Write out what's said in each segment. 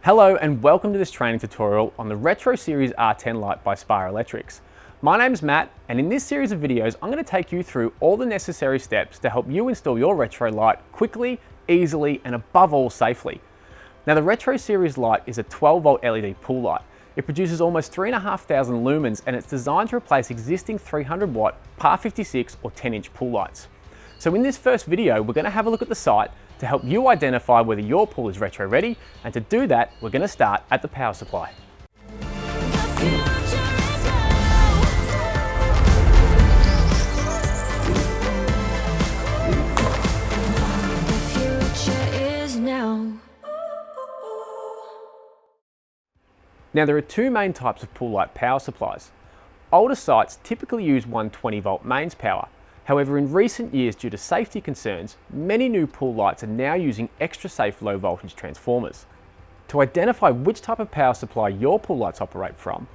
Hello and welcome to this training tutorial on the Retro Series R10 Light by Spar Electrics. My name's Matt, and in this series of videos I'm going to take you through all the necessary steps to help you install your Retro light quickly, easily and above all safely. Now the Retro Series light is a 12 volt LED pool light. It produces almost 3,500 lumens and it's designed to replace existing 300 watt par 56 or 10 inch pool lights. So in this first video we're going to have a look at the site to help you identify whether your pool is retro ready, and to do that we're going to start at the power supply. Now there are two main types of pool light power supplies. Older sites typically use 120 volt mains power. However, in recent years, due to safety concerns, many new pool lights are now using extra safe low voltage transformers. To identify which type of power supply your pool lights operate from,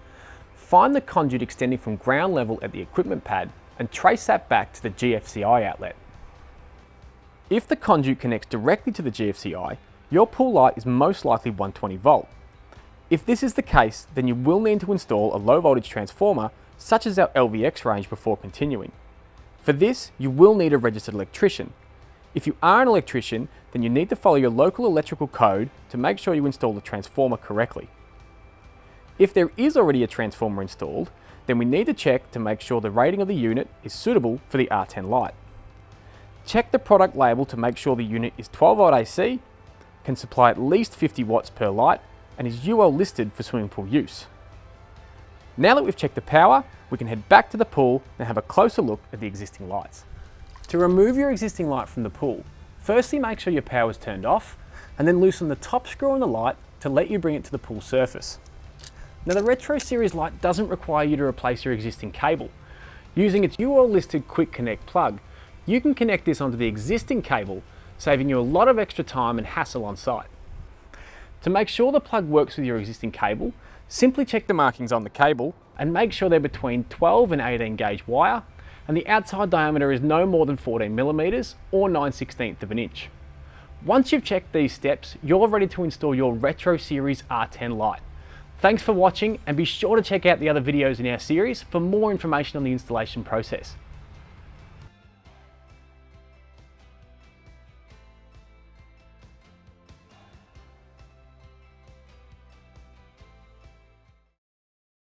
find the conduit extending from ground level at the equipment pad and trace that back to the GFCI outlet. If the conduit connects directly to the GFCI, your pool light is most likely 120 volt. If this is the case, then you will need to install a low voltage transformer such as our LVX range before continuing. For this, you will need a registered electrician. If you are an electrician, then you need to follow your local electrical code to make sure you install the transformer correctly. If there is already a transformer installed, then we need to check to make sure the rating of the unit is suitable for the R10 light. Check the product label to make sure the unit is 12 volt AC, can supply at least 50 watts per light, and is UL listed for swimming pool use. Now that we've checked the power, we can head back to the pool and have a closer look at the existing lights. To remove your existing light from the pool, firstly make sure your power is turned off and then loosen the top screw on the light to let you bring it to the pool surface. Now the Retro Series light doesn't require you to replace your existing cable. Using its UL listed quick connect plug, you can connect this onto the existing cable, saving you a lot of extra time and hassle on site. To make sure the plug works with your existing cable, simply check the markings on the cable and make sure they're between 12 and 18 gauge wire and the outside diameter is no more than 14 millimeters or 9/16 of an inch. Once you've checked these steps, you're ready to install your Retro Series R10 light. Thanks for watching and be sure to check out the other videos in our series for more information on the installation process.